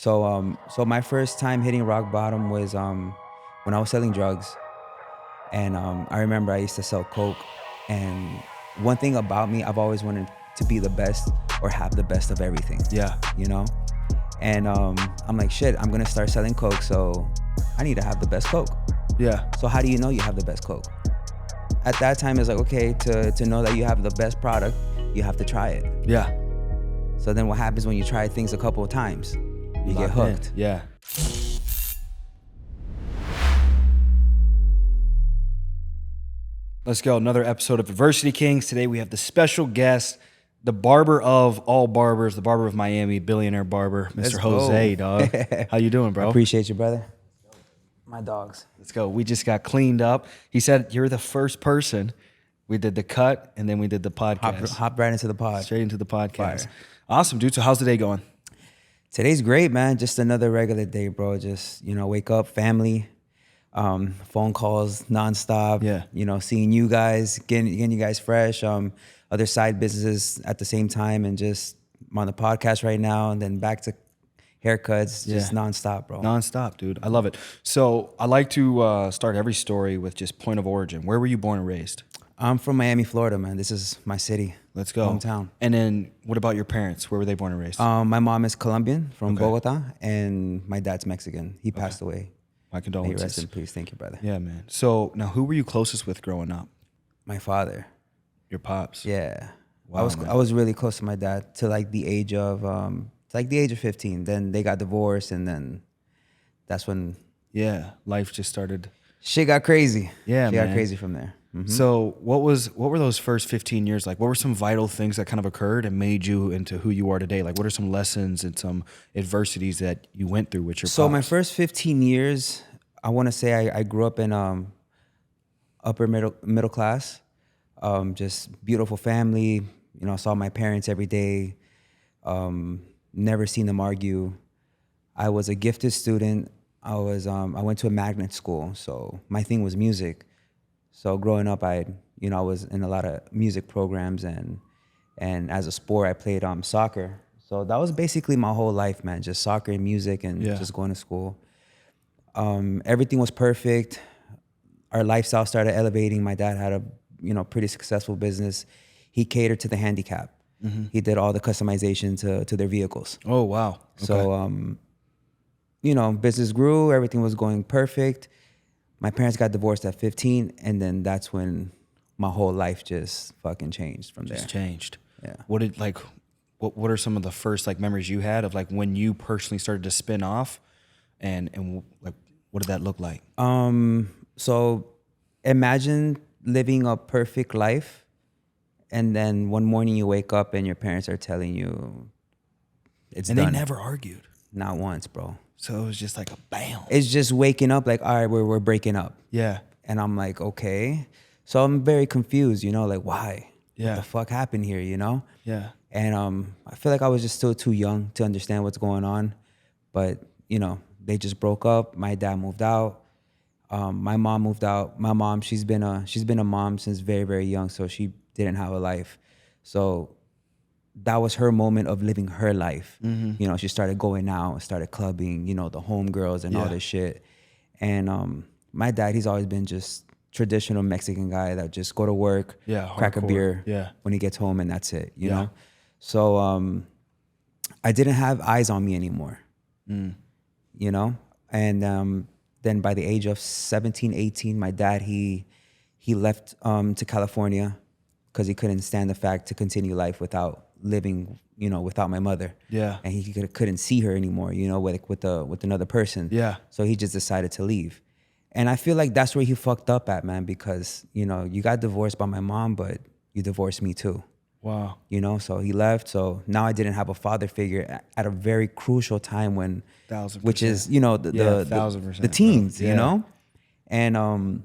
So my first time hitting rock bottom was when I was selling drugs, and I remember I used to sell coke. And one thing about me, I've always wanted to be the best or have the best of everything. Yeah. You know, and I'm like, shit, I'm gonna start selling coke, so I need to have the best coke. Yeah. So how do you know you have the best coke? At that time, it's like, okay, to know that you have the best product, you have to try it. Yeah. So then what happens when you try things a couple of times? You get hooked. Yeah. Let's go. Another episode of Adversity Kings. Today we have the special guest, the barber of all barbers, the barber of Miami, Billionaire Barber, Let's Mr. Jose, go. dog. How you doing, bro? Appreciate you, brother. My dogs. Let's go. We just got cleaned up. He said you're the first person. We did the cut and then we did the podcast. Hop right into the pod. Straight into the podcast. Fire. Awesome, dude. So how's the day going? Today's great, man. Just another regular day, bro. Just, wake up, family, phone calls nonstop. Yeah. Seeing you guys, getting you guys fresh, other side businesses at the same time, and just I'm on the podcast right now, and then back to haircuts, just nonstop, bro. Nonstop, dude. I love it. So I like to start every story with just point of origin. Where were you born and raised? I'm from Miami, Florida, man. This is my city. Let's go. Hometown. And then what about your parents? Where were they born and raised? My mom is Colombian from Bogota, and my dad's Mexican. He passed away. My May he condolences. rest in peace. Thank you, brother. Yeah, man. So now who were you closest with growing up? My father. Your pops? Yeah. Wow, I was really close to my dad to like the age of 15. Then they got divorced, and then that's when Yeah. Life just started. shit got crazy. Yeah, Shit man. got crazy from there. Mhm. So what were those first 15 years like? What were some vital things that kind of occurred and made you into who you are today? Like what are some lessons and some adversities that you went through with your So pops? my first 15 years, I want to say I grew up in upper middle class, just beautiful family. I saw my parents every day. Never seen them argue. I was a gifted student. I went to a magnet school, so my thing was music. So growing up, I was in a lot of music programs, and as a sport, I played soccer. So that was basically my whole life, man. Just soccer and music, and just going to school. Everything was perfect. Our lifestyle started elevating. My dad had a pretty successful business. He catered to the handicap. Mm-hmm. He did all the customization to their vehicles. Oh, wow. Okay. So business grew. Everything was going perfect. My parents got divorced at 15, and then that's when my whole life just fucking changed from there. Just changed. Yeah. What are some of the first like memories you had of like when you personally started to spin off and like what did that look like? So imagine living a perfect life, and then one morning you wake up and your parents are telling you it's And done. they never argued. Not once, bro. So it was just like a bam. It's just waking up like, all right, we're breaking up. Yeah. And I'm like, okay. So I'm very confused, like why? Yeah. What the fuck happened here, Yeah. And I feel like I was just still too young to understand what's going on. But, they just broke up. My dad moved out. My mom moved out. My mom, she's been a mom since very, very young, so she didn't have a life. So that was her moment of living her life. Mm-hmm. She started going out, started clubbing, the homegirls and all this shit. And my dad, he's always been just traditional Mexican guy that just go to work, crack a hardcore. beer when he gets home, and that's it, you know? So I didn't have eyes on me anymore, And then by the age of 17, 18, my dad, he left to California because he couldn't stand the fact to continue life without living, without my mother. Yeah. And he couldn't see her anymore, with another person. Yeah. So he just decided to leave. And I feel like that's where he fucked up at, man, because, you got divorced by my mom, but you divorced me too. Wow. So he left. So now I didn't have a father figure at a very crucial time when, 1000%. which is, the 1000%, the teens, bro. And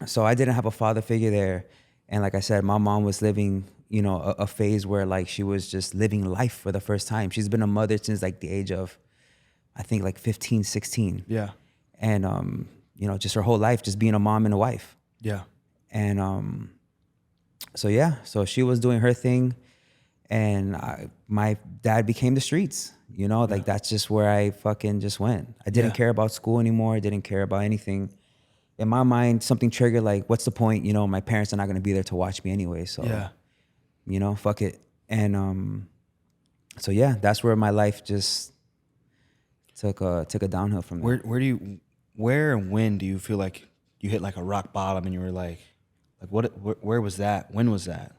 so I didn't have a father figure there. And like I said, my mom was living, a phase where like she was just living life for the first time. She's been a mother since like the age of, I think like 15, 16. Yeah. And, just her whole life, just being a mom and a wife. Yeah. And so she was doing her thing. And my dad became the streets, you know, like that's just where I fucking just went. I didn't care about school anymore. I didn't care about anything. In my mind, something triggered like, what's the point? You know, my parents are not going to be there to watch me anyway. So, you know, fuck it. And so, yeah, that's where my life just took a downhill from there. Where and when do you feel like you hit like a rock bottom and you were like where was that? When was that?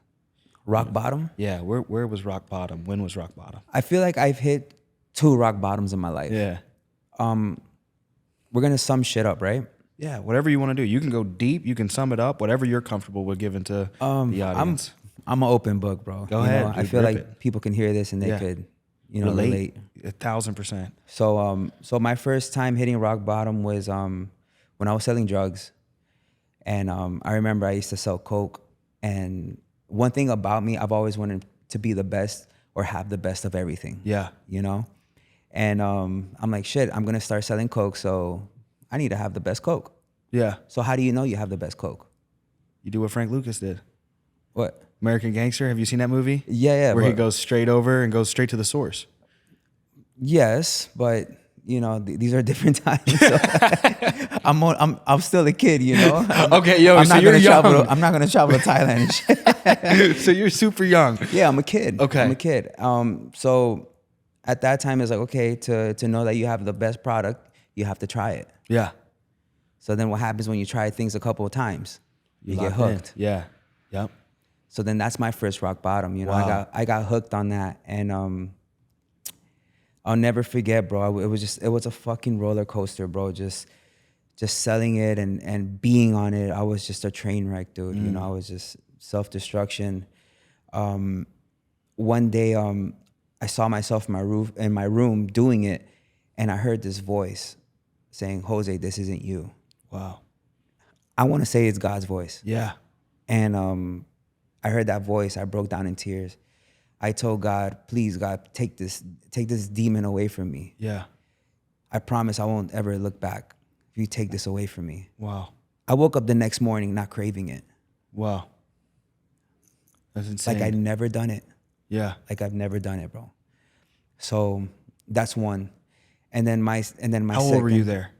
Rock bottom? Yeah, where was rock bottom? When was rock bottom? I feel like I've hit 2 rock bottoms in my life. Yeah. We're going to sum shit up, right? Yeah, whatever you want to do. You can go deep, you can sum it up, whatever you're comfortable with giving to the audience. I'm an open book, bro. Go ahead. I feel like people can hear this and they could, you know, relate. 1,000%. So my first time hitting rock bottom was when I was selling drugs. And I remember I used to sell coke. And one thing about me, I've always wanted to be the best or have the best of everything. Yeah. You know? And I'm like, shit, I'm going to start selling coke, so I need to have the best coke. Yeah. So how do you know you have the best coke? You do what Frank Lucas did. What? American Gangster. Have you seen that movie? Yeah. Where he goes straight over and goes straight to the source. Yes, but you know, these are different times. So I'm still a kid, you know. You're young. I'm not gonna travel to Thailand and shit. So you're super young. Yeah, I'm a kid. Okay. I'm a kid. So at that time, it's like, okay, to know that you have the best product, you have to try it. Yeah. So then what happens when you try things a couple of times? You get hooked. Yeah. Yep. So then that's my first rock bottom. You know, Wow. I got hooked on that, and I'll never forget, bro. It was a fucking roller coaster, bro. Just selling it and being on it. I was just a train wreck, dude. You know, I was just self-destruction. One day, I saw myself in my room doing it, and I heard this voice saying, "Jose, this isn't you." Wow. I want to say it's God's voice. Yeah. And I heard that voice. I broke down in tears. I told God, please, God, take this demon away from me. Yeah. I promise I won't ever look back if you take this away from me. Wow. I woke up the next morning not craving it. Wow. That's insane. Like I'd never done it. Yeah. Like I've never done it, bro. So that's one. And then my How old were you there?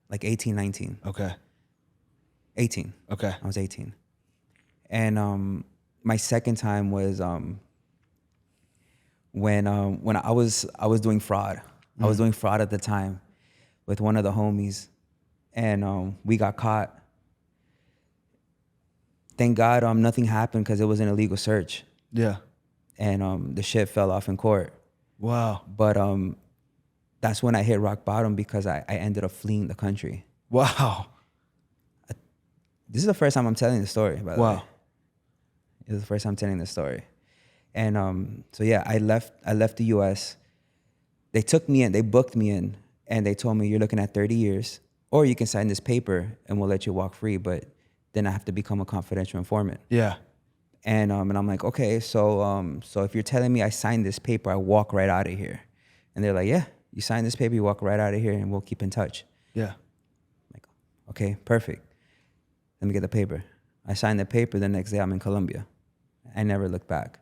Like 18, 19. Okay. 18. Okay. I was 18. And my second time was when I was doing fraud. I was doing fraud at the time with one of the homies, and we got caught. Thank God nothing happened because it was an illegal search. Yeah. And the shit fell off in court. Wow. But that's when I hit rock bottom because I ended up fleeing the country. Wow. This is the first time I'm telling the story, by the way. Wow. It was the first time telling the story. And so yeah, I left the US. They took me in, they booked me in, and they told me, you're looking at 30 years, or you can sign this paper and we'll let you walk free, but then I have to become a confidential informant. Yeah. And I'm like, okay, so if you're telling me I signed this paper, I walk right out of here. And they're like, yeah, you sign this paper, you walk right out of here, and we'll keep in touch. Yeah. I'm like, okay, perfect. Let me get the paper. I signed the paper. The next day, I'm in Colombia. I never looked back.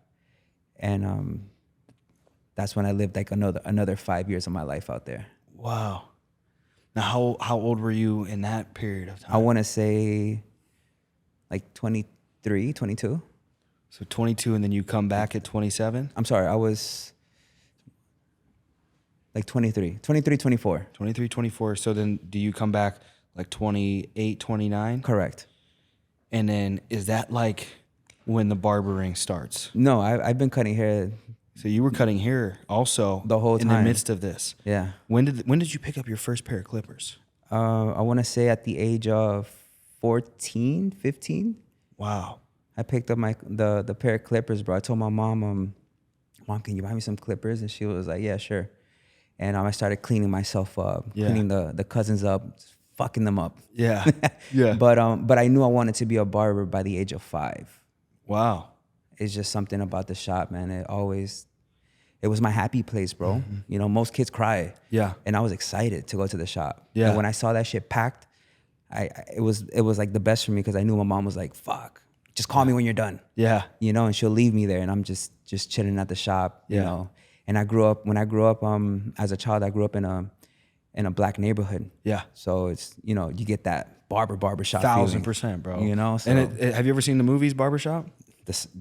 And that's when I lived like another 5 years of my life out there. Wow. Now, how old were you in that period of time? I want to say like 23, 22. So 22, and then you come back at 27? I'm sorry, I was like 23, 24. 23, 24. So then do you come back like 28, 29? Correct. And then is that like when the barbering starts? No, I've been cutting hair. So you were cutting hair also The whole in the time. midst of this. Yeah. When did you pick up your first pair of clippers? I want to say at the age of 14, 15. Wow. I picked up the pair of clippers, bro. I told my mom, Mom, can you buy me some clippers? And she was like, yeah, sure. And I started cleaning myself up, cleaning the cousins up, fucking them up. Yeah. Yeah. But I knew I wanted to be a barber by the age of 5. Wow. It's just something about the shop, man. It was my happy place, bro. Mm-hmm. You know, most kids cry. Yeah. And I was excited to go to the shop. Yeah. And when I saw that shit packed, it was like the best for me because I knew my mom was like, fuck. just call me when you're done. Yeah. You know, and she'll leave me there, and I'm just chilling at the shop. You Yeah. know, and when I grew up as a child, I grew up in a black neighborhood. Yeah. So it's, you know, you get that barbershop 1,000%, bro. You know, so And have you ever seen the movies Barbershop?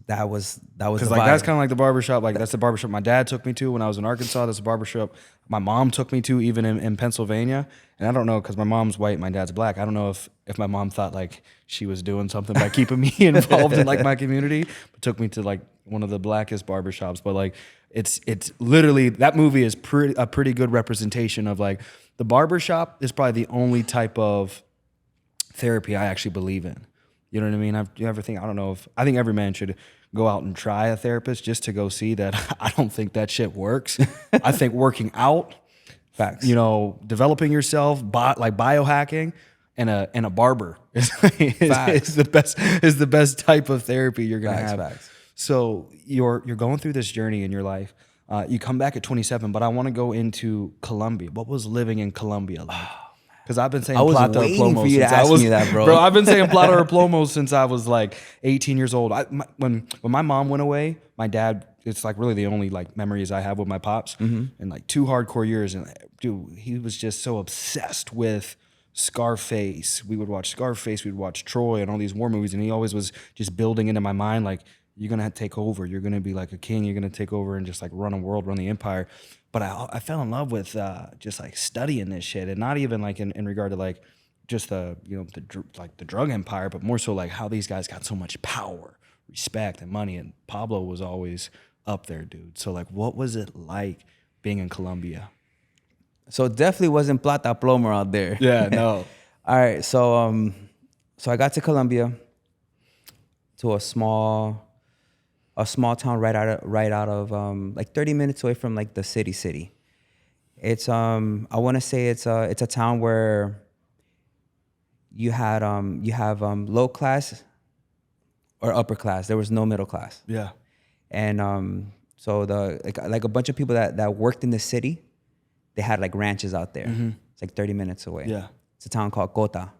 that was Because the like vibe. that's kind of like the barbershop. Like that's the barbershop my dad took me to when I was in Arkansas. That's the barbershop my mom took me to even in Pennsylvania. And I don't know, because my mom's white, my dad's black. I don't know if my mom thought like she was doing something by keeping me involved in like my community, but took me to like one of the blackest barbershops. But like it's literally, that movie is a pretty good representation of like the barbershop is probably the only type of therapy I actually believe in. You know what I mean? I think every man should go out and try a therapist just to go see that. I don't think that shit works. I think working out, Facts. you know, developing yourself, like biohacking, and a barber is the best type of therapy you're gonna have. Facts. So you're going through this journey in your life. You come back at 27, but I want to go into Colombia. What was living in Colombia like? Because I've been saying I was plata or waiting plomo for you to since I ask was, me that, bro. Bro, I've been saying plata or plomo since I was like 18 years old. When my mom went away, my dad, it's like really the only like memories I have with my pops, and like 2 hardcore years. And dude, he was just so obsessed with Scarface. We would watch Scarface, we'd watch Troy and all these war movies. And he always was just building into my mind, like, you're going to take over. You're going to be like a king. You're going to take over and just like run a world, run the empire. But I fell in love with just like studying this shit, and not even like in regard to like just the drug empire, but more so like how these guys got so much power, respect, and money. And Pablo was always up there, dude. So like, what was it like being in Colombia? So it definitely wasn't plata plomo out there. Yeah, no. All right, so I got to Colombia, to a small town right out of like 30 minutes away from like the city. It's I want to say it's a town where you have low class or upper class. There was no middle class. Yeah. And so like a bunch of people that worked in the city, they had like ranches out there. It's like 30 minutes away. Yeah. It's a town called Cota.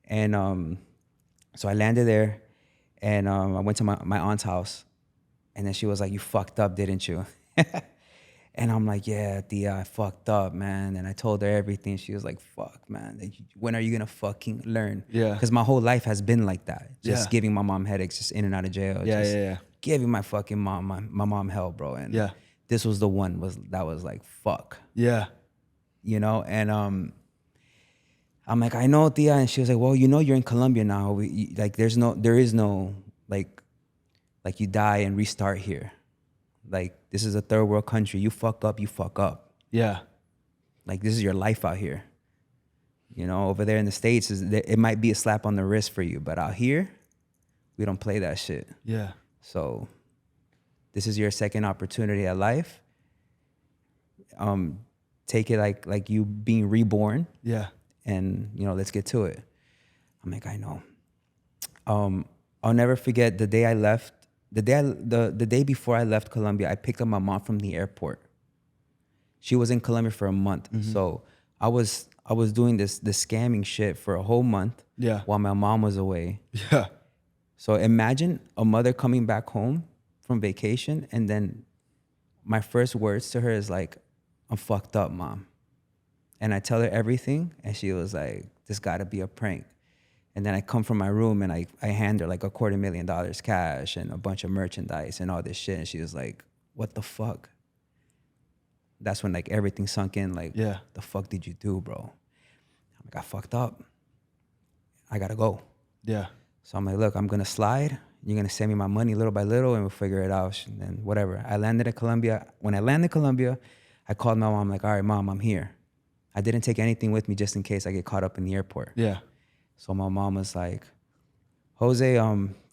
And so I landed there, and I went to my aunt's house. And then she was like, "You fucked up, didn't you?" And I'm like, "Yeah, Tia, I fucked up, man." And I told her everything. She was like, "Fuck, man. Like, when are you gonna fucking learn?" Yeah. Because my whole life has been like that. Just Yeah. giving my mom headaches, just in and out of jail. Yeah. Giving my fucking mom, my mom hell, bro. And Yeah. this was the one that was like, fuck. Yeah. You know? And I'm like, "I know, Tia." And she was like, "Well, you know, you're in Colombia now. There is no like you die and restart here. Like, this is a third world country. You fuck up, you fuck up. Yeah. Like, this is your life out here. You know, over there in the States, it might be a slap on the wrist for you, but out here, we don't play that shit. Yeah. So this is your second opportunity at life. Take it like you being reborn. Yeah. And, you know, let's get to it." I'm like, "I know." I'll never forget the day I left. The day before I left Colombia, I picked up my mom from the airport. She was in Colombia for a month. So I was doing this scamming shit for a whole month. Yeah. While my mom was away. Yeah. So imagine a mother coming back home from vacation, and then my first words to her is like, "I'm fucked up, Mom." And I tell her everything, and she was like, "This gotta be a prank." And then I come from my room, and I hand her like $250,000 cash and a bunch of merchandise and all this shit. And she was like, "What the fuck?" That's when like everything sunk in. Like, Yeah. "The fuck did you do, bro?" I'm like, "I fucked up. I gotta go." Yeah. So I'm like, "Look, I'm gonna slide. You're gonna send me my money little by little, and we'll figure it out." And then whatever. I landed in Colombia. When I landed in Colombia, I called my mom. I'm like, "All right, Mom, I'm here." I didn't take anything with me just in case I get caught up in the airport. Yeah. So my mom was like, "Jose,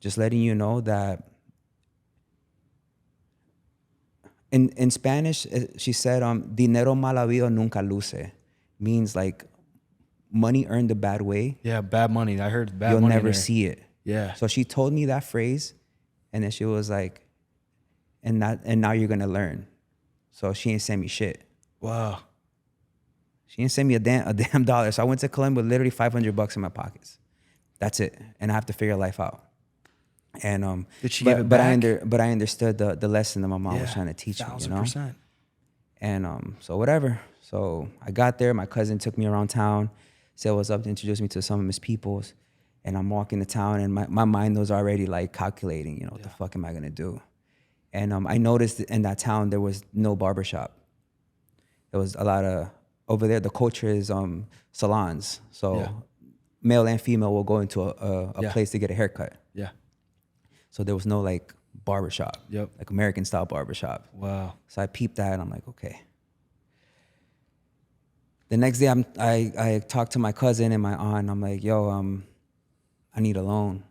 just letting you know that," in Spanish, she said, "Dinero mal habido nunca luce," means like money earned the bad way, Yeah. Bad money. I heard bad you'll money. never see it. Yeah. So she told me that phrase, and then she was like, and now you're gonna learn." So she ain't send me shit. Wow. She didn't send me a damn dollar. So I went to Colombia with literally $500 in my pockets. That's it. And I have to figure life out. And Did she give it back? but I understood the lesson that my mom was trying to teach me, you know. 1,000%. And so whatever. So I got there. My cousin took me around town, said what's up, to introduce me to some of his peoples. And I'm walking to town, and my mind was already like calculating, you know, what the fuck am I gonna do? And I noticed in that town there was no barbershop. There was a lot of over there. The culture is salons. So male and female will go into a place to get a haircut. Yeah. So there was no like barbershop, Yep. like American style barbershop. Wow. So I peeped that, and I'm like, okay. The next day, I talked to my cousin and my aunt. I'm like, yo, I need a loan.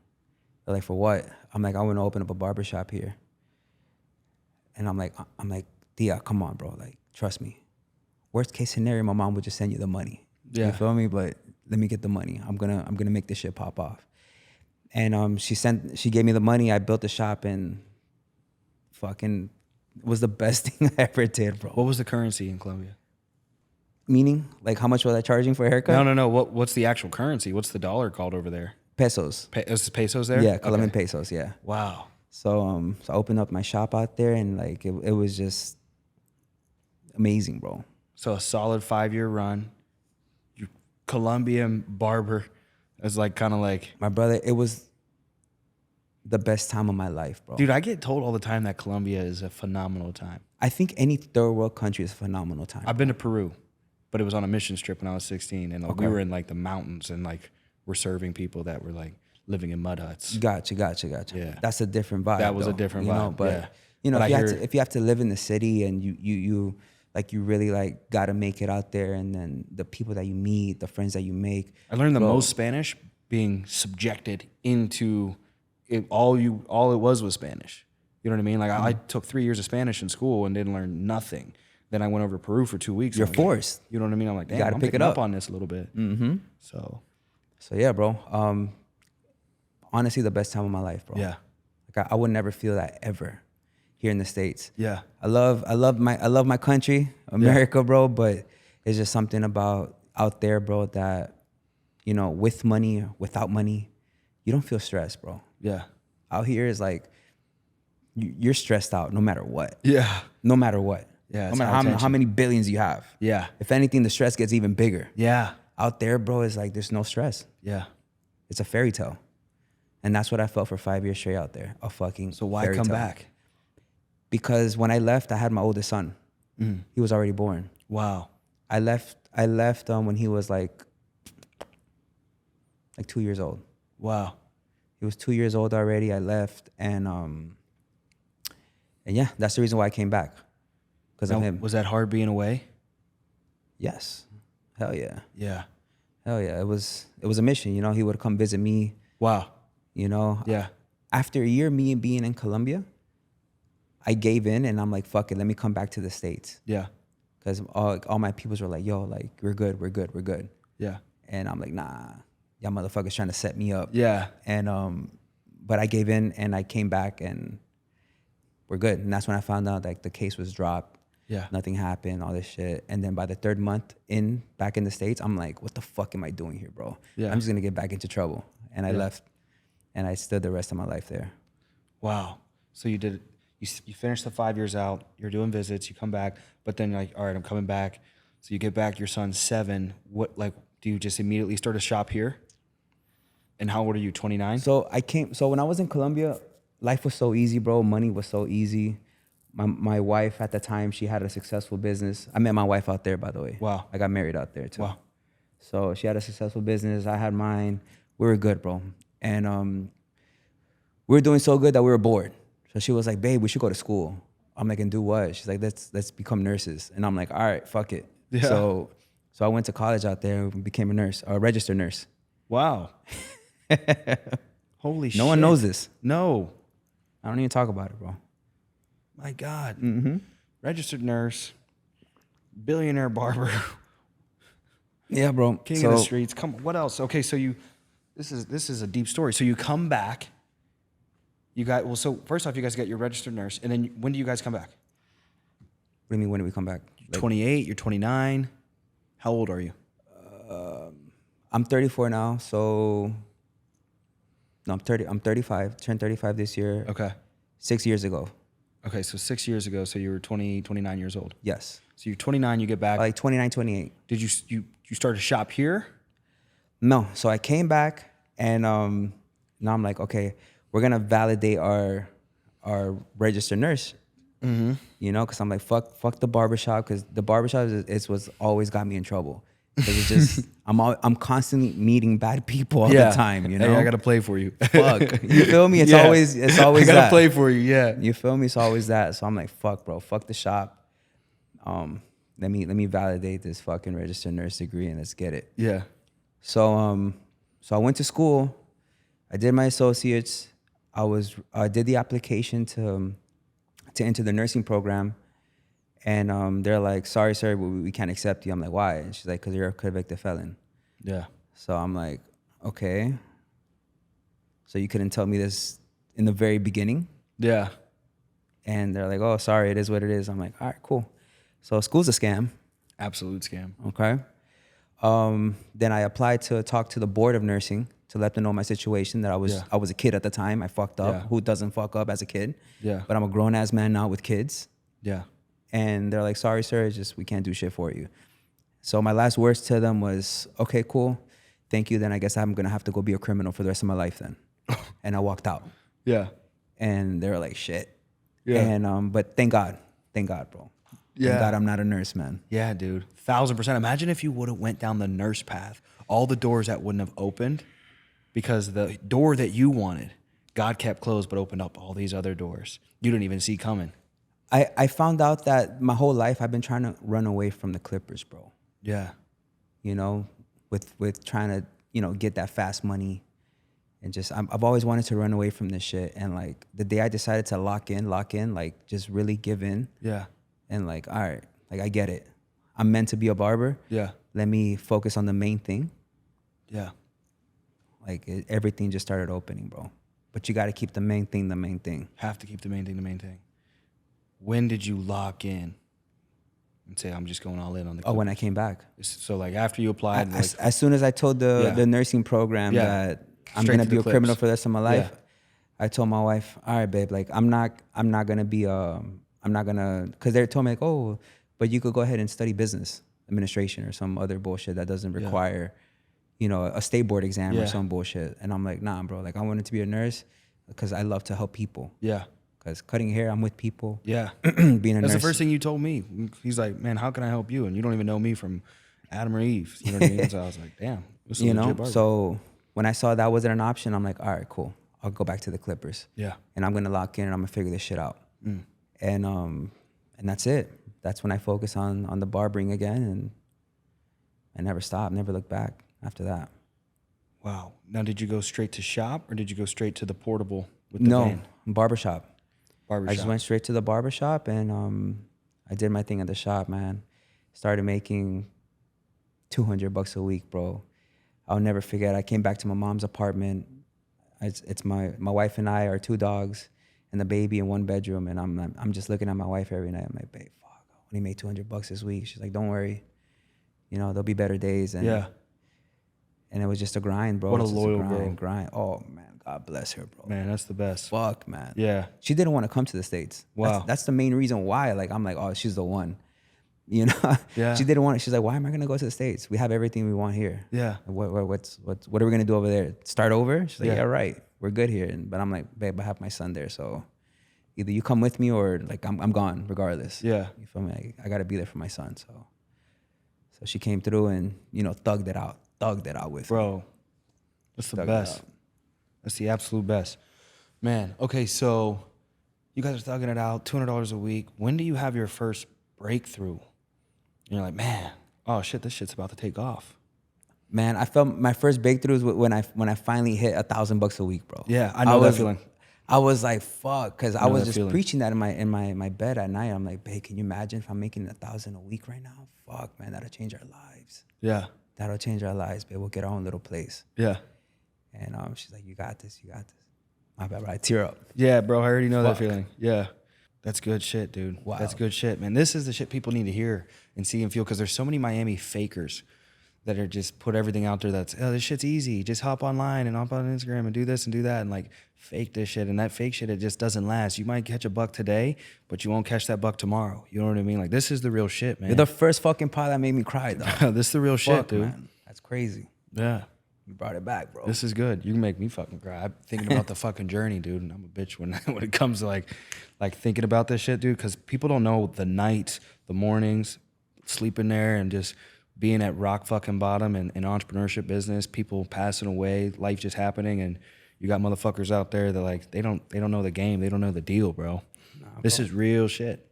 They're like, for what? I'm like, I want to open up a barbershop here. And I'm like, Dia, come on, bro. Like, trust me. Worst case scenario, my mom would just send you the money. Yeah. You feel me? But let me get the money. I'm gonna make this shit pop off. And she gave me the money. I built the shop, and fucking was the best thing I ever did, bro. What was the currency in Colombia? Meaning, like, how much was I charging for a haircut? No. What's the actual currency? What's the dollar called over there? Pesos. Is it pesos there? Yeah, Colombian pesos. Yeah. Wow. So I opened up my shop out there, and like it was just amazing, bro. So a solid 5-year run. You Colombian barber is like kind of like, My brother, it was the best time of my life, bro. dude, I get told all the time that Colombia is a phenomenal time. I think any third world country is a phenomenal time. I've been to Peru, but it was on a mission trip when I was 16, and like we were in like the mountains, and like we're serving people that were like living in mud huts. Gotcha. Yeah. That's a different vibe. That was a though, different you vibe, know? But yeah. you know, But if you have to live in the city, and you like, you really like got to make it out there, and then the people that you meet, the friends that you make. I learned the most Spanish being subjected into it. All it was Spanish. You know what I mean? Like I took 3 years of Spanish in school and didn't learn nothing. Then I went over to Peru for 2 weeks. You're forced. You know what I mean? I'm like, damn, gotta I'm pick it picking up up on this a little bit. Mm-hmm. So yeah, bro. Honestly, the best time of my life, bro. yeah, Like I would never feel that ever here in the States. yeah, I love my country, America, bro. But it's just something about out there, bro, that, you know, with money or without money, you don't feel stressed, bro. yeah, Out here is like you're stressed out no matter what. yeah, No matter what. Yeah, No it's matter high how tension. many billions you have. yeah, If anything, the stress gets even bigger. yeah, Out there, bro, is like there's no stress. yeah. It's a fairy tale. And that's what I felt for 5 years straight out there. A fucking So why fairy come tale. back? Because when I left, I had my oldest son. He was already born. Wow. I left when he was like 2 years old. Wow. He was 2 years old already. I left, and yeah, that's the reason why I came back, because of Now, him. was that hard being away? Yes, hell yeah, Yeah. hell yeah. It was a mission. You know, he would come visit me. Wow. You know, Yeah. After a year, me being in Colombia, I gave in, and I'm like, fuck it, let me come back to the States, Yeah. because all my peoples were like, yo, like we're good. Yeah. And I'm like, nah, y'all motherfuckers trying to set me up. Yeah. And but I gave in, and I came back, and we're good. And that's when I found out like the case was dropped. Yeah. Nothing happened, all this shit. And then by the third month back in the States, I'm like, what the fuck am I doing here, bro? Yeah. I'm just gonna get back into trouble. And I left, and I stood the rest of my life there. Wow. So you finished the 5 years out, you're doing visits, you come back, but then you're like, all right, I'm coming back. So you get back, your son's 7. What, like, do you just immediately start a shop here? And how old are you, 29? So when I was in Colombia, life was so easy, bro. Money was so easy. My wife at the time, she had a successful business. I met my wife out there, by the way. Wow. I got married out there too. Wow. So she had a successful business. I had mine. We were good, bro. And we were doing so good that we were bored. So she was like, babe, we should go to school. I'm like, and do what? She's like, let's become nurses. And I'm like, all right, fuck it. Yeah. So I went to college out there and became a nurse, a registered nurse. Wow. Holy shit. No one knows this. No. I don't even talk about it, bro. My God. Mm-hmm. Registered nurse, billionaire barber, Yeah, bro. king of the streets. Come on. What else? Okay, so this is a deep story. So you come back. So first off, you guys got your registered nurse, and then when do you guys come back? What do you mean, when do we come back? Like, 28, you're 29. How old are you? I'm 34 now, so No, I'm 30. I'm 35. Turned 35 this year. Okay. 6 years ago. Okay, so 6 years ago, so you were 20, 29 years old. Yes. So you're 29, you get back. Like 29, 28. Did you start a shop here? No. So I came back and now I'm like, okay, we're gonna validate our registered nurse. Mm-hmm. You know, because I'm like, fuck the barbershop, because the barbershop is what's always got me in trouble. Because it's just I'm constantly meeting bad people all the time. You know, Hey, I gotta play for you. fuck. You feel me? It's Yeah. always I gotta that. play for you. Yeah. You feel me? It's always that. So I'm like, fuck, bro. Fuck the shop. Let me validate this fucking registered nurse degree and let's get it. Yeah. So so I went to school. I did my associates. I did the application to enter the nursing program, and they're like, sorry, sir, we can't accept you. I'm like, why? And she's like, because you're a convicted felon. Yeah. So I'm like, okay. So you couldn't tell me this in the very beginning? Yeah. And they're like, oh, sorry, it is what it is. I'm like, all right, cool. So school's a scam. Absolute scam. Okay. Then I applied to talk to the board of nursing to let them know my situation, that I was a kid at the time. I fucked up. Yeah. Who doesn't fuck up as a kid? Yeah. But I'm a grown ass man now with kids. Yeah. And they're like, sorry, sir, it's just we can't do shit for you. So my last words to them was, okay, cool. Thank you. Then I guess I'm gonna have to go be a criminal for the rest of my life then. And I walked out. Yeah. And they were like, shit. Yeah. And but thank God, bro. Yeah. Thank God I'm not a nurse, man. Yeah, dude. 1000%. Imagine if you would have went down the nurse path, all the doors that wouldn't have opened, because the door that you wanted, God kept closed, but opened up all these other doors you didn't even see coming. I found out that my whole life I've been trying to run away from the Clippers, bro. Yeah. You know, with trying to, you know, get that fast money, and just I've always wanted to run away from this shit. And like the day I decided to lock in, like just really give in. Yeah. And like, all right, like I get it. I'm meant to be a barber. Yeah. Let me focus on the main thing. Yeah. Like everything just started opening, bro. But you got to keep the main thing the main thing. Have to keep the main thing. When did you lock in and say, I'm just going all in on the Clippers? Oh, when I came back. So like after you applied, As soon as I told the nursing program that I'm Straight gonna to be the a criminal Clips. for the rest of my life, Yeah. I told my wife, all right, babe, like I'm not gonna be because they told me like, oh, but you could go ahead and study business administration or some other bullshit that doesn't require, you know, a state board exam or some bullshit. And I'm like, nah, bro, like I wanted to be a nurse because I love to help people. Yeah. Because cutting hair, I'm with people. Yeah. Being a That's nurse. the first thing you told me. He's like, man, how can I help you? And you don't even know me from Adam or Eve. You know what I mean? So I was like, damn. This is You a legit know, barber. so when I saw that wasn't an option, I'm like, all right, cool. I'll go back to the Clippers. Yeah. And I'm gonna lock in and I'm gonna figure this shit out. And that's it. That's when I focus on the barbering again, and I never stopped, never looked back after that. Wow. Now, did you go straight to shop or did you go straight to the portable with the van? Barbershop. Barbershop. I just went straight to the barbershop and I did my thing at the shop, man. Started making $200 a week, bro. I'll never forget. I came back to my mom's apartment. It's my wife and I, our 2 dogs, and the baby in 1 bedroom. And I'm just looking at my wife every night. I'm like, babe, fuck, I only made $200 this week. She's like, don't worry, you know, there'll be better days. And and it was just a grind, bro. What a It's just loyal grind. Oh man, God bless her, bro. Man, that's the best. Fuck, man. Yeah. She didn't want to come to the States. Wow. That's the main reason why. Like, I'm like, oh, she's the one. You know? Yeah. She didn't want it. She's like, why am I gonna go to the States? We have everything we want here. Yeah. What are we gonna do over there? Start over? She's like, Yeah. yeah, right. We're good here. But I'm like, babe, I have my son there, so either you come with me or like I'm gone regardless. Yeah. You feel me? I gotta be there for my son. So she came through and, you know, thugged it out with me. Bro, that's the Thugged it best. out. That's the absolute best. Man, okay, so you guys are thugging it out, $200 a week. When do you have your first breakthrough? And you're like, man, oh shit, this shit's about to take off. Man, I felt my first breakthroughs when I finally hit $1,000 a week, bro. Yeah, I know that feeling. I was like, fuck, because I know was that just feeling. preaching that in my bed at night. I'm like, babe, can you imagine if I'm making 1,000 a week right now? Fuck, man, that'll change our lives. Yeah. That'll change our lives, babe. We'll get our own little place. Yeah. And she's like, you got this. My bad, bro. I tear up. Yeah, bro, I already know that Fuck. feeling. Yeah. That's good shit, dude. Wow. That's good shit, man. This is the shit people need to hear and see and feel, because there's so many Miami fakers that are just put everything out there that's, oh, this shit's easy. Just hop online and hop on Instagram and do this and do that and like fake this shit. And that fake shit, it just doesn't last. You might catch a buck today, but you won't catch that buck tomorrow. You know what I mean? Like, this is the real shit, man. You're the first fucking pod that made me cry, though. This is the real shit, dude. Man. That's crazy. Yeah. You brought it back, bro. This is good. You can make me fucking cry. I'm thinking about the fucking journey, dude. And I'm a bitch when it comes to like thinking about this shit, dude. Because people don't know the nights, the mornings, sleeping there and just being at rock fucking bottom and entrepreneurship business, people passing away, life just happening, and you got motherfuckers out there that like they don't know the game, they don't know the deal, bro. This is real shit.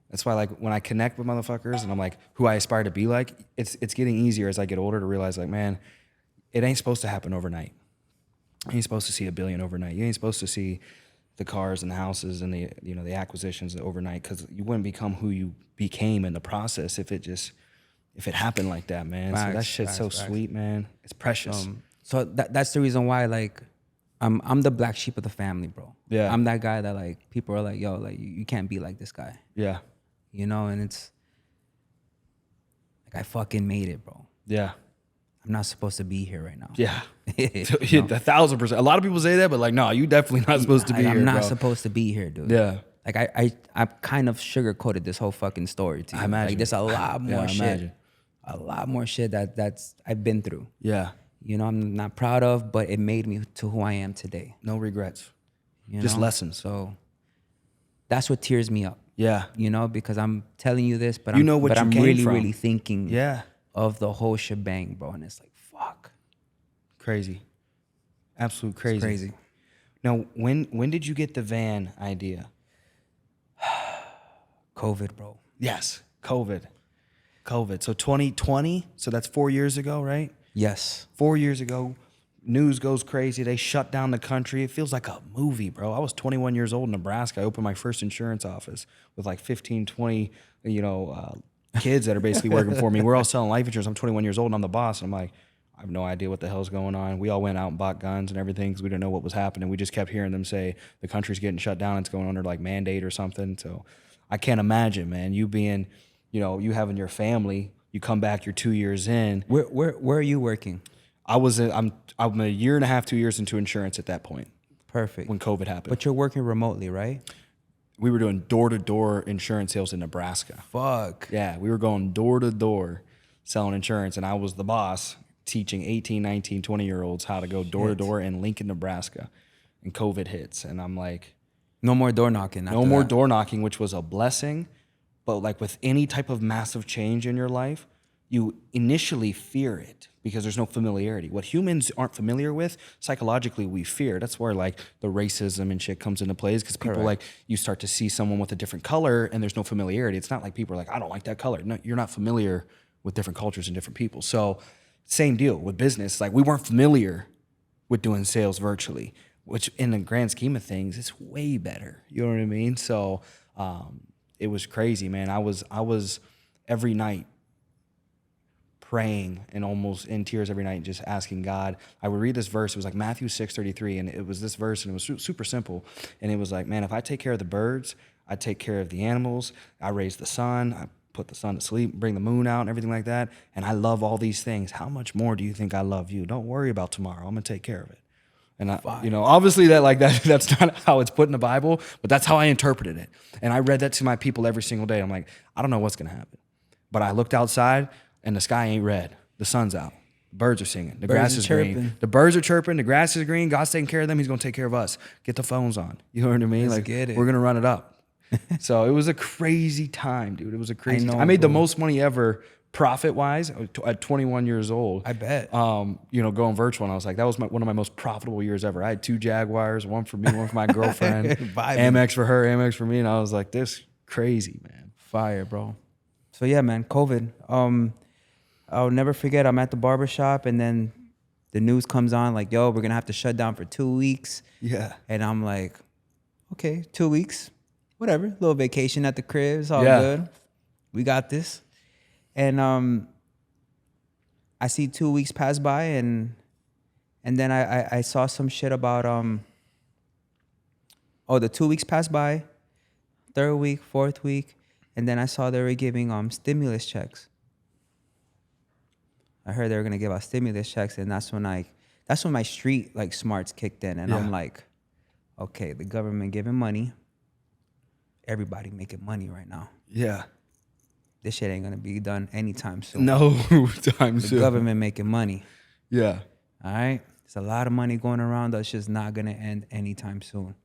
That's why like when I connect with motherfuckers and I'm like who I aspire to be like, it's getting easier as I get older to realize like, man, it ain't supposed to happen overnight. You ain't supposed to see $1 billion overnight. You ain't supposed to see the cars and the houses and the the acquisitions overnight, because you wouldn't become who you became in the process if it happened like that, man. Facts, so that shit's so sweet, man. It's precious. So that's the reason why like I'm the black sheep of the family, bro. Yeah. I'm that guy that like people are like, yo, like you can't be like this guy. Yeah. You know, and it's like I fucking made it, bro. Yeah. I'm not supposed to be here right now. Yeah. You know? 1,000%. A lot of people say that, but like, no, you definitely not supposed to be here, I'm not bro. supposed to be here, dude. Yeah. Like I kind of sugarcoated this whole fucking story to you. I imagine. Like there's a lot more shit. Imagine. A lot more shit that's I've been through. Yeah. You know, I'm not proud of, but it made me to who I am today. No regrets. You Just know? lessons. So that's what tears me up. Yeah. You know, because I'm telling you this, but You know what you I'm came really, from. really thinking Yeah. of the whole shebang, bro. And it's like, fuck. Crazy. Absolute crazy. It's crazy. Now, when did you get the van idea? COVID, bro. Yes. COVID. So 2020, so that's 4 years ago, right? Yes. 4 years ago, news goes crazy. They shut down the country. It feels like a movie, bro. I was 21 years old in Nebraska. I opened my first insurance office with like 15, 20, kids that are basically working for me. We're all selling life insurance. I'm 21 years old and I'm the boss. And I'm like, I have no idea what the hell's going on. We all went out and bought guns and everything because we didn't know what was happening. We just kept hearing them say the country's getting shut down. It's going under like mandate or something. So I can't imagine, man, you being, you having your family, you come back, you're 2 years in. Where are you working? I'm a year and a half, 2 years into insurance at that point. Perfect. When COVID happened. But you're working remotely, right? We were doing door-to-door insurance sales in Nebraska. Fuck. Yeah, we were going door-to-door selling insurance, and I was the boss teaching 18, 19, 20-year-olds how to go door-to-door in Lincoln, Nebraska. And COVID hits, and I'm like... No more door knocking. No more door knocking, which was a blessing. But like with any type of massive change in your life, you initially fear it because there's no familiarity. What humans aren't familiar with, psychologically we fear. That's where like the racism and shit comes into play, because people like, you start to see someone with a different color and there's no familiarity. It's not like people are like, I don't like that color. No, you're not familiar with different cultures and different people. So same deal with business. Like we weren't familiar with doing sales virtually, which in the grand scheme of things, it's way better. You know what I mean? So it was crazy, man. I was every night praying and almost in tears every night, just asking God. I would read this verse. It was like Matthew 6:33, and it was this verse, and it was super simple. And it was like, man, if I take care of the birds, I take care of the animals, I raise the sun, I put the sun to sleep, bring the moon out and everything like that, and I love all these things, how much more do you think I love you? Don't worry about tomorrow. I'm going to take care of it. And obviously that's not how it's put in the Bible, but that's how I interpreted it. And I read that to my people every single day. I'm like, I don't know what's going to happen. But I looked outside and the sky ain't red. The sun's out. Birds are singing. The grass is green. The birds are chirping. The grass is green. God's taking care of them. He's going to take care of us. Get the phones on. You know what I mean? Let's get it. We're going to run it up. So it was a crazy time, dude. It was a crazy time. I made bro. the most money ever profit-wise at 21 years old. I bet. Going virtual, and I was like, that was one of my most profitable years ever. I had 2 Jaguars, one for me, one for my girlfriend, Amex for her, Amex for me, and I was like, this crazy, man. Fire, bro. So yeah, man, COVID. I'll never forget, I'm at the barbershop, and then the news comes on like, yo, we're going to have to shut down for 2 weeks. Yeah. And I'm like, okay, 2 weeks, whatever. Little vacation at the crib, it's all Yeah. good. We got this. And I see 2 weeks pass by, and then I saw some shit about the 2 weeks passed by, 3rd week, 4th week, and then I saw they were giving stimulus checks. I heard they were gonna give out stimulus checks, and that's when my street like smarts kicked in, and I'm like, okay, the government giving money, everybody making money right now. Yeah. This shit ain't gonna be done anytime soon. No time The soon. government making money. Yeah. All right, there's a lot of money going around that's just not gonna end anytime soon.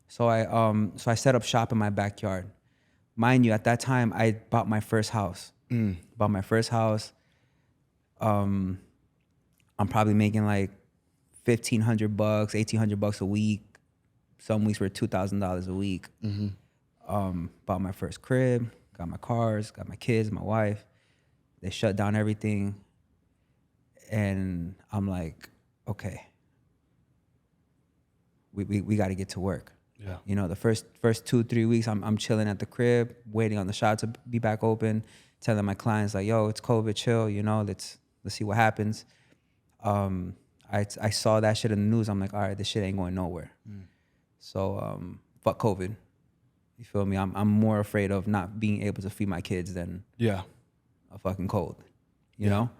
So I set up shop in my backyard. Mind you, at that time I bought my first house. Bought my first house. I'm probably making like $1,500, $1,800 a week. Some weeks were $2,000 a week. Bought my first crib, got my cars, got my kids, my wife. They shut down everything, and I'm like, okay, we got to get to work. Yeah. You know, the first 2-3 weeks, I'm chilling at the crib, waiting on the shop to be back open, telling my clients like, yo, it's COVID, chill. You know, let's see what happens. I saw that shit in the news. I'm like, all right, this shit ain't going nowhere. So fuck COVID. You feel me? I'm more afraid of not being able to feed my kids than Yeah. a fucking cold. You know?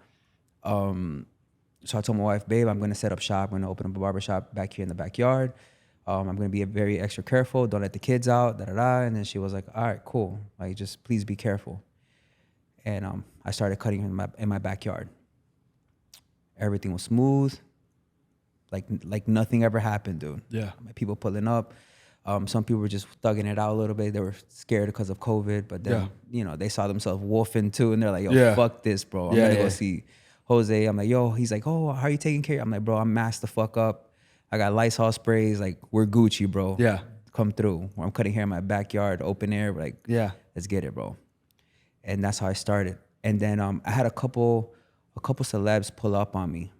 So I told my wife, babe, I'm gonna set up shop. I'm gonna open up a barbershop back here in the backyard. I'm gonna be very extra careful. Don't let the kids out. And then she was like, all right, cool. Like, just please be careful. And I started cutting in my backyard. Everything was smooth. Like nothing ever happened, dude. Yeah. My people pulling up. Some people were just thugging it out a little bit. They were scared because of COVID, but then you know, they saw themselves wolfing too, and they're like, "Yo, fuck this, bro. I'm gonna go see Jose." I'm like, "Yo," he's like, "Oh, how are you taking care?" I'm like, "Bro, I'm masked the fuck up. I got Lysol sprays. Like, we're Gucci, bro. Yeah. Come through. I'm cutting hair in my backyard, open air. Like, let's get it, bro." And that's how I started. And then I had a couple celebs pull up on me,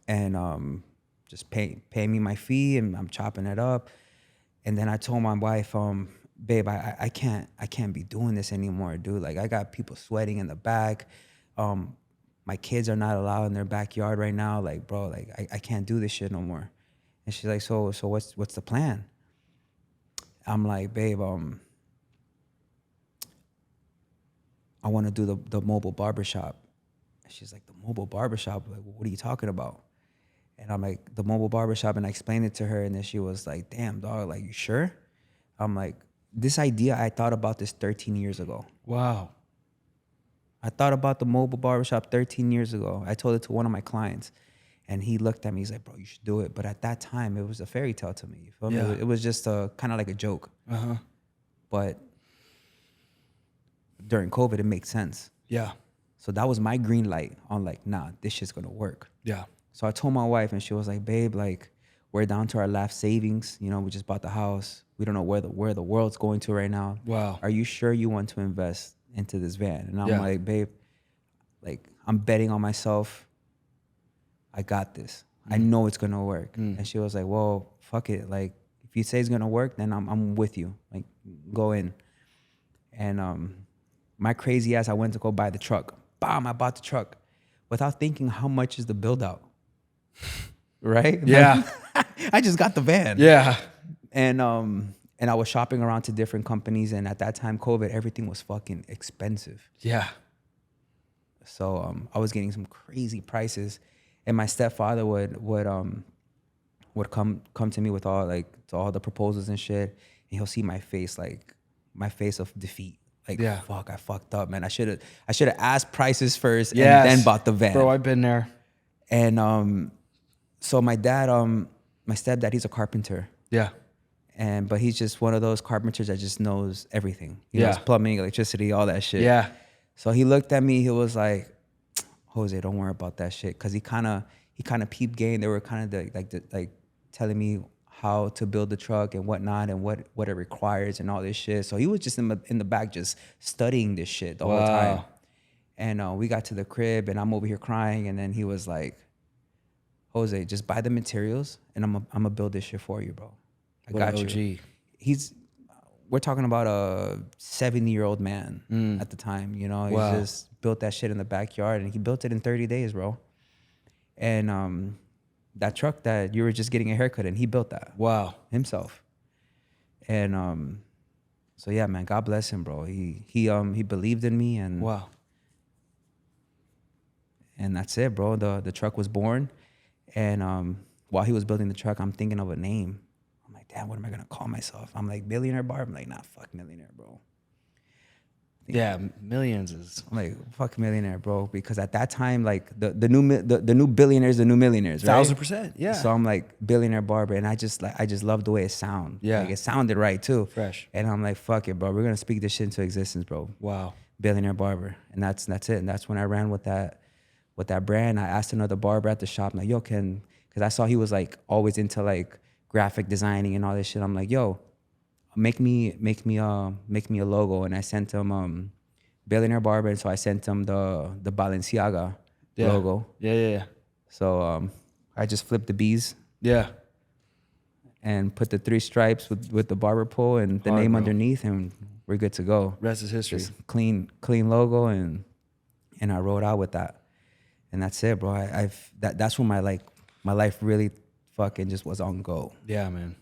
and just pay me my fee, and I'm chopping it up. And then I told my wife, babe, I can't be doing this anymore, dude. Like, I got people sweating in the back. My kids are not allowed in their backyard right now. Like, bro, like I can't do this shit no more. And she's like, so what's the plan? I'm like, babe, I want to do the mobile barbershop. And she's like, the mobile barbershop? Like, what are you talking about? And I'm like, the mobile barbershop, and I explained it to her, and then she was like, damn, dog, like, you sure? I'm like, this idea, I thought about this 13 years ago. Wow. I thought about the mobile barbershop 13 years ago. I told it to one of my clients, and he looked at me, he's like, bro, you should do it. But at that time, it was a fairy tale to me. You feel me? It was just kind of like a joke. But during COVID, it makes sense. Yeah. So that was my green light on like, nah, this shit's gonna work. Yeah. So I told my wife, and she was like, babe, like, we're down to our last savings. You know, we just bought the house. We don't know where the world's going to right now. Wow. Are you sure you want to invest into this van? And I'm like, babe, like, I'm betting on myself. I got this. I know it's gonna work. And she was like, well, fuck it. Like, if you say it's gonna work, then I'm with you. Like, go in. And my crazy ass, I went to go buy the truck. Bam, I bought the truck without thinking how much is the build out. Right? Yeah. I just got the van. Yeah. And I was shopping around to different companies, and at that time, COVID, everything was fucking expensive. Yeah. So I was getting some crazy prices, and my stepfather would come to me with all the proposals and shit, and he'll see my face, like my face of defeat. Like, fuck, I fucked up, man. I should have asked prices first and then bought the van. Bro, I've been there. And so my dad, my stepdad, he's a carpenter. Yeah. But he's just one of those carpenters that just knows everything. He knows plumbing, electricity, all that shit. Yeah. So he looked at me, he was like, Jose, don't worry about that shit. Cause he kind of peeped game. They were kind of telling me how to build the truck and whatnot and what it requires and all this shit. So he was just in the back just studying this shit the whole time. And we got to the crib, and I'm over here crying, and then he was like, Jose, just buy the materials, and I'm gonna build this shit for you, bro. I got you. We're talking about a 70-year-old man at the time, you know. He just built that shit in the backyard, and he built it in 30 days, bro. And that truck that you were just getting a haircut in, he built that. Wow. Himself. And so yeah, man, God bless him, bro. He believed in me, and And that's it, bro. The truck was born. And while he was building the truck, I'm thinking of a name. I'm like, damn, what am I gonna call myself? I'm like, Billionaire Barber. I'm like, nah, fuck Millionaire, bro. Yeah, millions is. I'm like, fuck Millionaire, bro. Because at that time, like the new billionaires, the new millionaires, right? 1,000%. Yeah. So I'm like Billionaire Barber, and I just love the way it sound. Yeah. Like it sounded right too. Fresh. And I'm like, fuck it, bro. We're gonna speak this shit into existence, bro. Wow. Billionaire Barber, and that's it. And that's when I ran with that brand. I asked another barber at the shop, I'm like, yo, because I saw he was like always into like graphic designing and all this shit. I'm like, yo, make me a logo. And I sent him Billionaire Barber, and so I sent him the Balenciaga logo. Yeah. So I just flipped the B's Yeah. and put the 3 stripes with the barber pole and the Hard, name bro. underneath, and we're good to go. Rest is history. Just clean logo, and I rode out with that, and that's it, bro. That's when my life really fucking just was on go. Yeah, man.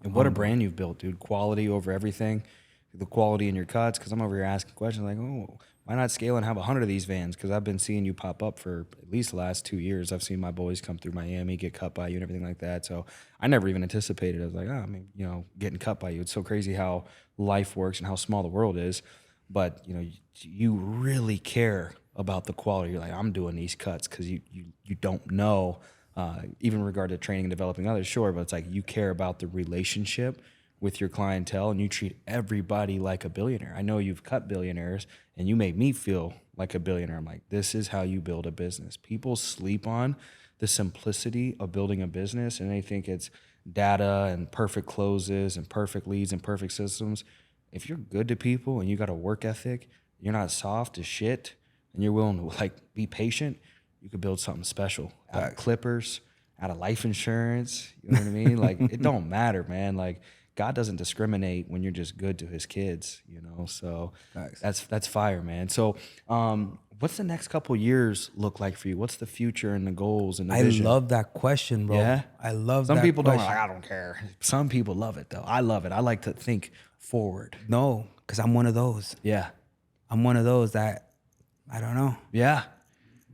And what a brand you've built, dude. Quality over everything. The quality in your cuts, because I'm over here asking questions like, oh, why not scale and have 100 of these vans? Because I've been seeing you pop up for at least the last 2 years. I've seen my boys come through Miami, get cut by you and everything like that. So I never even anticipated. I was like, getting cut by you. It's so crazy how life works and how small the world is. But, you really care about the quality. You're like, I'm doing these cuts because you don't know, even in regard to training and developing others, sure, but it's like you care about the relationship with your clientele, and you treat everybody like a billionaire. I know you've cut billionaires, and you make me feel like a billionaire. I'm like, this is how you build a business. People sleep on the simplicity of building a business, and they think it's data and perfect closes and perfect leads and perfect systems. If you're good to people and you got a work ethic, you're not soft as shit, and you're willing to like be patient, you could build something special out of clippers, out of life insurance. You know what I mean? Like, it don't matter, man. Like, God doesn't discriminate when you're just good to his kids, So that's fire, man. So what's the next couple years look like for you? What's the future and the goals and the vision? I love that question, bro. Yeah? I love Some that people question. don't like, I don't care. Some people love it, though. I love it. I like to think forward. No, because I'm one of those. Yeah. I'm one of those that, I don't know. Yeah.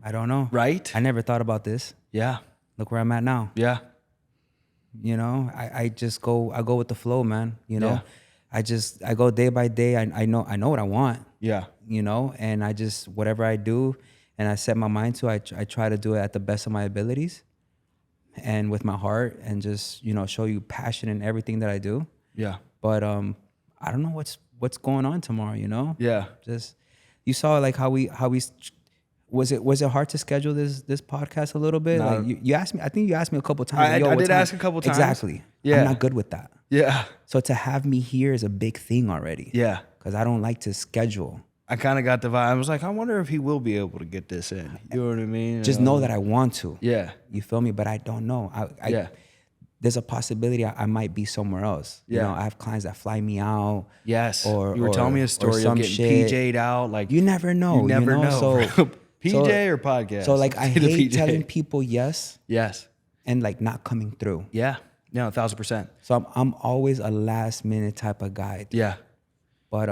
I don't know. Right? I never thought about this. Yeah. Look where I'm at now. Yeah. I go with the flow, man. Yeah. I go day by day. I know what I want. Yeah. And I just, whatever I do and I set my mind to, I try to do it at the best of my abilities and with my heart, and just, show you passion in everything that I do. Yeah. But I don't know what's going on tomorrow, Yeah. Just, you saw like how we was it hard to schedule this podcast a little bit? No. Like you asked me, I think you asked me a couple times. I what did time? ask a couple times. Exactly. Yeah. I'm not good with that. Yeah. So to have me here is a big thing already. Yeah. Because I don't like to schedule. I kind of got the vibe. I was like, I wonder if he will be able to get this in. You know what I mean? Just know that I want to. Yeah. You feel me? But I don't know. Yeah. There's a possibility I might be somewhere else. Yeah. I have clients that fly me out. Yes. Or you were telling me a story of some getting shit. PJ'd out. Like, You never know. You never know. So PJ or podcast? So like I Let's say the hate PJ. telling people yes Yes. and like not coming through. Yeah. No, 1,000%. So I'm always a last minute type of guy. Yeah. But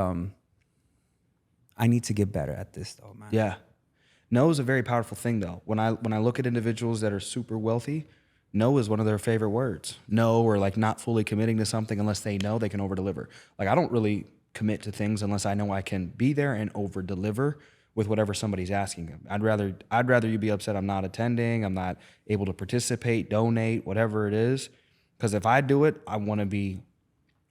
I need to get better at this though, man. Yeah. No is a very powerful thing though. When I look at individuals that are super wealthy, no is one of their favorite words. No, or like not fully committing to something unless they know they can over deliver. Like I don't really commit to things unless I know I can be there and over deliver with whatever somebody's asking them. I'd rather you be upset I'm not attending, I'm not able to participate, donate, whatever it is. Because if I do it, I want to be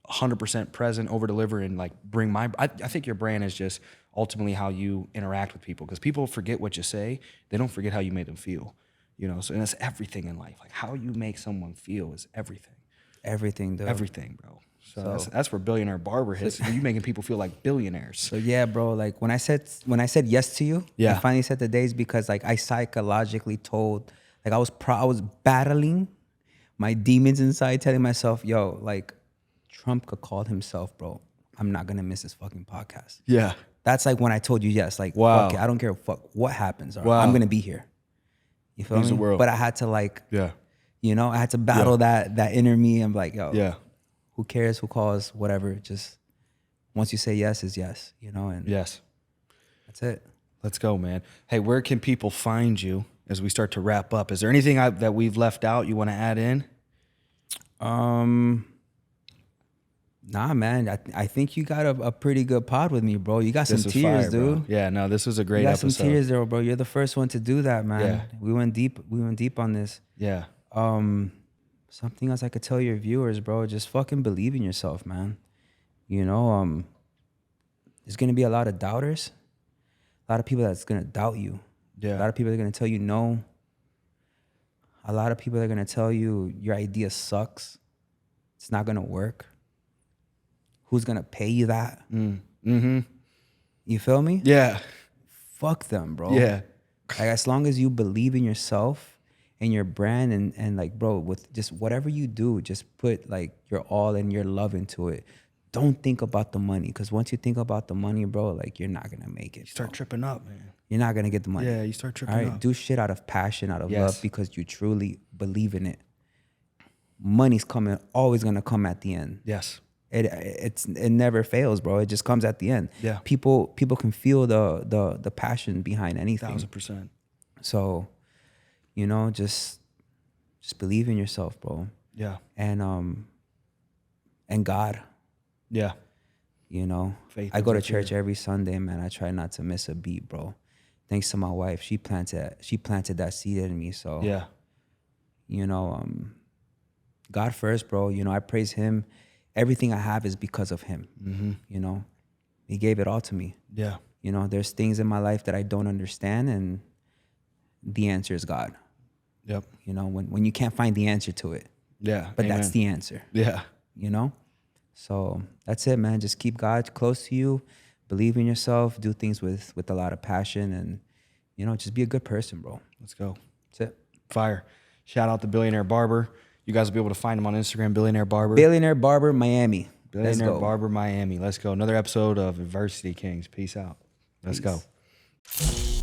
100% present, over deliver, and like bring my. I think your brand is just ultimately how you interact with people. Because people forget what you say, they don't forget how you made them feel. So and that's everything in life. Like how you make someone feel is everything. Everything, dude. Everything, bro. So that's where Billionaire Barber hits. You making people feel like billionaires. So yeah, bro. Like when I said yes to you, Yeah. I finally said the days because like I psychologically told, like I was battling my demons inside, telling myself, yo, like Trump could call himself, bro. I'm not gonna miss this fucking podcast. Yeah. That's like when I told you yes. Like, Wow. fuck it, I don't care what happens. Or Wow. I'm gonna be here. You feel Means me? the world. But I had to like, Yeah. I had to battle that inner me. I'm like, yo, Yeah. who cares? Who calls? Whatever. Just once you say yes is yes. And Yes. that's it. Let's go, man. Hey, where can people find you as we start to wrap up? Is there anything that we've left out you want to add in? Nah, man. I think you got a pretty good pod with me, bro. You got some This was tears, fire, bro. dude. Yeah, no, this was a You great got episode. some tears there, bro. You're the first one to do that, man. Yeah. We went deep. We went deep on this. Yeah. Something else I could tell your viewers, bro. Just fucking believe in yourself, man. You know, there's gonna be a lot of doubters. A lot of people that's gonna doubt you. Yeah. A lot of people are gonna tell you no. A lot of people are gonna tell you your idea sucks. It's not gonna work. Who's gonna pay you that? Mm-hmm. You feel me? Yeah. Fuck them, bro. Yeah. Like, as long as you believe in yourself and your brand and like, bro, with just whatever you do, just put like your all and your love into it. Don't think about the money, because once you think about the money, bro, like, you're not gonna make it. You start tripping up, man. You're not gonna get the money. Yeah, you start tripping All right, up. do shit out of passion, out of Yes. love, because you truly believe in it. Money's coming, always gonna come at the end. Yes. It never fails, bro. It just comes at the end. Yeah. People can feel the passion behind anything. 1000%. So, you know, just believe in yourself, bro. Yeah. And God. Yeah. You know, Faith I go to isn't church fear. every Sunday, man. I try not to miss a beat, bro. Thanks to my wife, she planted that seed in me. So Yeah. you know, God first, bro. You know, I praise Him. Everything I have is because of Him. Mm-hmm. You know, He gave it all to me. Yeah. You know, there's things in my life that I don't understand, and the answer is God. Yep. You know, when you can't find the answer to it, Yeah. but Amen. that's the answer. Yeah. You know, so that's it, man. Just keep God close to you, believe in yourself, do things with a lot of passion, and you know, just be a good person, bro. Let's go. That's it. Fire. Shout out to Billionaire Barber. You guys will be able to find him on Instagram, Billionaire Barber. Billionaire Barber, Miami. Let's Billionaire go. Barber, Miami. Let's go. Another episode of Adversity Kings. Peace out. Let's Peace. go.